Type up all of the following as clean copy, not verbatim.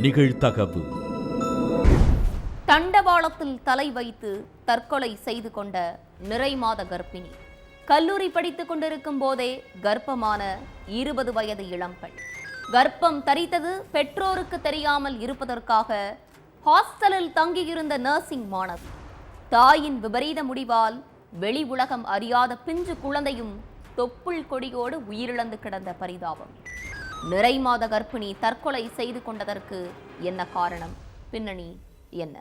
நிகழ்தகவு. தண்டவாளத்தில் தலை வைத்து தற்கொலை செய்து கொண்ட நிறைமாத கர்ப்பிணி. கல்லூரி படித்துக் கொண்டிருக்கும் போதே கர்ப்பமான 20 வயது இளம்பெண். கர்ப்பம் தரித்தது பெற்றோருக்கு தெரியாமல் இருப்பதற்காக ஹாஸ்டலில் தங்கியிருந்த நர்சிங் மாணவி. தாயின் விபரீத முடிவால் வெளி உலகம் அறியாத பிஞ்சு குழந்தையும் தொப்புள் கொடியோடு உயிரிழந்து கிடந்த பரிதாபம். நிறைமாத கர்ப்பிணி தற்கொலை செய்து கொண்டதற்கு என்ன காரணம்? பின்னணி என்ன?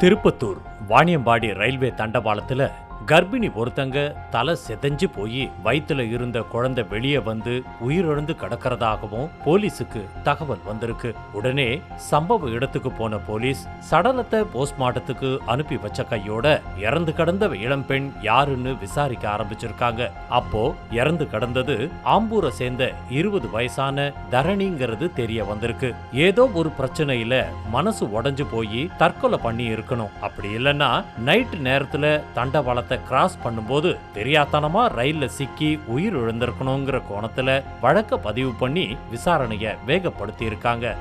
திருப்பத்தூர் வாணியம்பாடி ரயில்வே தண்டவாளத்துல கர்ப்பிணி ஒருத்தங்க தலை செதஞ்சு போய் வயிற்றுல இருந்த குழந்தை வெளியே வந்து உயிரிழந்து கிடக்கிறதாகவும் போலீஸுக்கு தகவல் வந்திருக்கு. உடனே சம்பவ இடத்துக்கு போன போலீஸ் சடலத்தை போஸ்ட்மார்ட்டத்துக்கு அனுப்பி வச்ச கையோட இறந்து கிடந்த இளம்பெண் யாருன்னு விசாரிக்க ஆரம்பிச்சிருக்காங்க. அப்போ இறந்து கிடந்தது ஆம்பூரை சேர்ந்த 20 வயசான தரணிங்கிறது தெரிய வந்திருக்கு. ஏதோ ஒரு பிரச்சனையில மனசு உடைஞ்சு போய் தற்கொலை பண்ணி இருக்கணும். அப்படி இல்லைன்னா நைட்டு நேரத்துல தண்டவாளத்தை கிராஸ் பண்ணும்போது தெரியாதனமா ரயில்ல சிக்கி உயிர் இழந்திருக்கணுங்கிற கோணத்துல வழக்க பதிவு பண்ணி விசாரணைய வேகப்படுத்தி இருக்காங்க.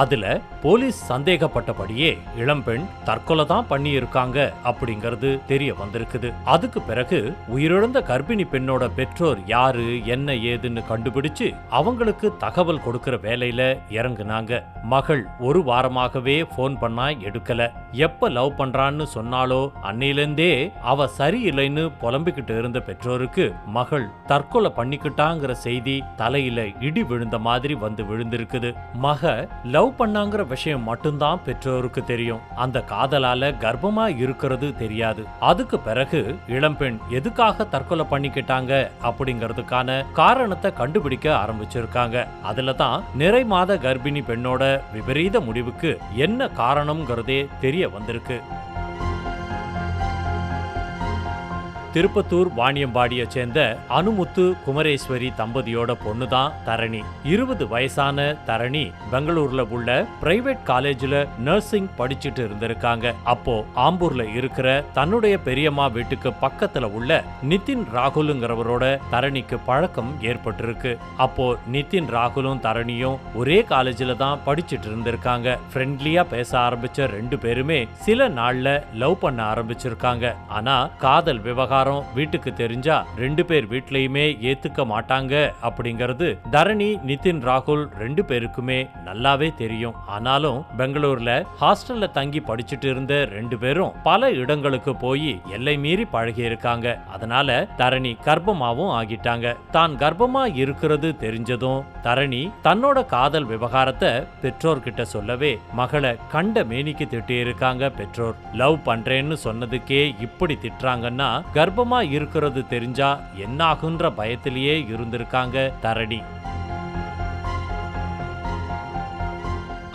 அதுல போலீஸ் சந்தேகப்பட்டபடியே இளம்பெண் தற்கொலை தான் பண்ணி இருக்காங்க அப்படிங்கிறது தெரிய வந்திருக்குது. அதுக்கு பிறகு உயிரிழந்த கர்ப்பிணி பெண்ணோட பெற்றோர் யாரு என்ன ஏதுன்னு கண்டுபிடிச்சு அவங்களுக்கு தகவல் கொடுக்கிற வேலையில இறங்குனாங்க. மகள் ஒரு வாரமாகவே போன் பண்ணா எடுக்கல. எப்ப லவ் பண்றான்னு சொன்னாலோ அன்னையிலிருந்தே அவ சரியில்லைன்னு புலம்பிக்கிட்டு இருந்த பெற்றோருக்கு மகள் தற்கொலை பண்ணிக்கிட்டாங்கிற செய்தி தலையில இடி விழுந்த மாதிரி வந்து விழுந்திருக்குது. மக லவ் பண்ணாங்கிற விஷயம் மட்டும்தான் பெற்றோருக்கு தெரியும். அந்த காதலால கர்ப்பமா இருக்கிறது தெரியாது. அதுக்கு பிறகு இளம்பெண் எதுக்காக தற்கொலை பண்ணிக்கிட்டாங்க அப்படிங்கிறதுக்கான காரணத்தை கண்டுபிடிக்க ஆரம்பிச்சிருக்காங்க. அதுல தான் நிறைமாத கர்ப்பிணி பெண்ணோட விபரீத முடிவுக்கு என்ன காரணம்ங்கிறதே தெரிய வந்திருக்கு. திருப்பத்தூர் வாணியம்பாடியை சேர்ந்த அனுமுத்து குமரேஸ்வரி தம்பதியோட பொண்ணுதான் தரணி. 20 வயசான தரணி பெங்களூர்ல உள்ள பிரைவேட் காலேஜ்ல நர்சிங் படிச்சுட்டு இருந்திருக்காங்க. அப்போ ஆம்பூர்ல இருக்கிற தன்னுடைய பெரியம்மா வீட்டுக்கு பக்கத்துல உள்ள நிதின் ராகுலுங்கிறவரோட தரணிக்கு பழக்கம் ஏற்பட்டிருக்கு. அப்போ நிதின் ராகுலும் தரணியும் ஒரே காலேஜ்ல தான் படிச்சுட்டு இருந்திருக்காங்க. ஃப்ரெண்ட்லியா பேச ஆரம்பிச்ச 2 பேருமே சில நாள்ல லவ் பண்ண ஆரம்பிச்சிருக்காங்க. ஆனா காதல் விவகாரம் வீட்டுக்கு தெரிஞ்சா 2 பேர் வீட்லயுமே ஏத்துக்க மாட்டாங்க அப்படிங்கிறது தரணி நிதின் ராகுல் 2 பேருக்குமே நல்லாவே தெரியும். ஆனாலும் பெங்களூர்ல ஹாஸ்டல்ல தங்கி படிச்சுட்டு இருந்த 2 பேரும் பல இடங்களுக்கு போய் எல்லை மீறி பழகி இருக்காங்க. அதனால தரணி கர்ப்பமாவும் ஆகிட்டாங்க. தான் கர்ப்பமா இருக்கிறது தெரிஞ்சதும் தரணி தன்னோட காதல் விவகாரத்தை பெற்றோர்கிட்ட சொல்லவே மகளை கண்ட மேனிக்கு திட்டி இருக்காங்க பெற்றோர். லவ் பண்றேன்னு சொன்னதுக்கே இப்படி திட்டுறாங்கன்னா கர்ப்பமா இருக்கிறது தெரிஞ்சா என்ன ஆகுன்ற பயத்திலேயே இருந்திருக்காங்க தரணி.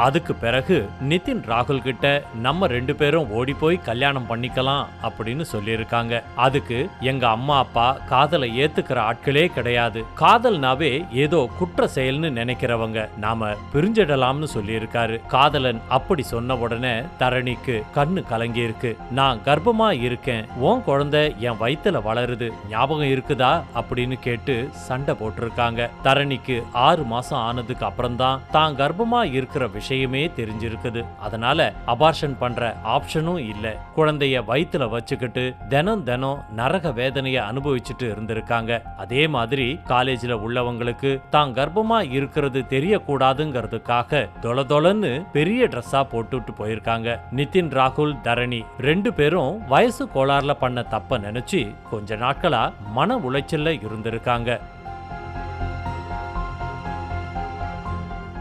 அதுக்கு பிறகு நிதின் ராகுல் கிட்ட நம்ம 2 பேரும் ஓடி போய் கல்யாணம் பண்ணிக்கலாம் அப்படின்னு சொல்லியிருக்காங்க. அதுக்கு எங்க அம்மா அப்பா காதலை ஏத்துக்கிற ஆட்களே கிடையாது. காதல்னாவே ஏதோ குற்ற செயல்னு நினைக்கிறவங்க. நாம பிரிஞ்சிடலாம்னு சொல்லியிருக்காரு. காதலன் அப்படி சொன்ன உடனே தரணிக்கு கண்ணு கலங்கி இருக்கு. நான் கர்ப்பமா இருக்கேன், உன் குழந்தை என் வயித்துல வளருது, ஞாபகம் இருக்குதா அப்படின்னு கேட்டு சண்டை போட்டிருக்காங்க. தரணிக்கு 6 மாசம் ஆனதுக்கு அப்புறம்தான் தான் கர்ப்பமா இருக்கிற விஷயமே தெரிஞ்சிருக்குது. அதனால அபார்ஷன் பண்ற ஆப்ஷனும் இல்ல. குழந்தைய வயித்துல வச்சுக்கிட்டு தினம் நரக வேதனைய அனுபவிச்சுட்டு இருந்திருக்காங்க. அதே மாதிரி காலேஜ்ல உள்ளவங்களுக்கு தான் கர்ப்பமா இருக்கிறது தெரியக்கூடாதுங்கிறதுக்காக தொலன்னு பெரிய ட்ரெஸ்ஸா போட்டுட்டு போயிருக்காங்க. நிதின் ராகுல் தரணி 2 பேரும் வயசு கோளாறுல பண்ண தப்ப நினைச்சு கொஞ்ச நாட்களா மன உளைச்சல்ல இருந்திருக்காங்க.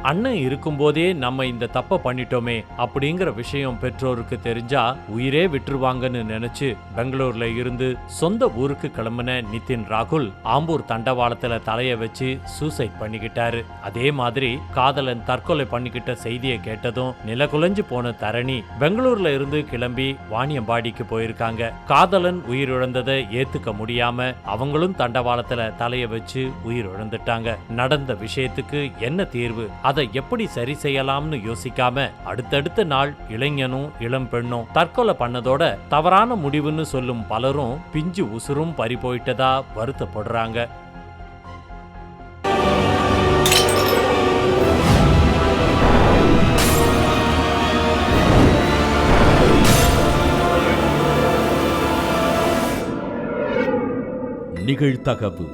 அண்ணன் இருக்கும்போதே நம்ம இந்த தப்ப பண்ணிட்டோமே அப்படிங்கிற விஷயம் பெற்றோருக்கு தெரிஞ்சா உயிரே விட்டுருவாங்கன்னு நினைச்சு பெங்களூர்ல இருந்து சொந்த ஊருக்கு கிளம்பின நிதின் ராகுல் ஆம்பூர் தண்டவாளத்துல தலைய வச்சு சூசைட் பண்ணிக்கிட்டாரு. அதே மாதிரி காதலன் தற்கொலை பண்ணிக்கிட்ட செய்தியை கேட்டதும் நிலகுலைஞ்சு போன தரணி பெங்களூர்ல இருந்து கிளம்பி வாணியம்பாடிக்கு போயிருக்காங்க. காதலன் உயிரிழந்ததை ஏத்துக்க முடியாம அவங்களும் தண்டவாளத்துல தலைய வச்சு உயிரிழந்துட்டாங்க. நடந்த விஷயத்துக்கு என்ன தீர்வு, அதை எப்படி சரி செய்யலாம்னு யோசிக்காம அடுத்தடுத்த நாள் இளைஞனும் இளம் பெண்ணும் தற்கொலை பண்ணதோட தவறான முடிவுன்னு சொல்லும் பலரும் பிஞ்சு உசுரும் பறி போயிட்டதா வருத்தப்படுறாங்க. நிகழ்தகவு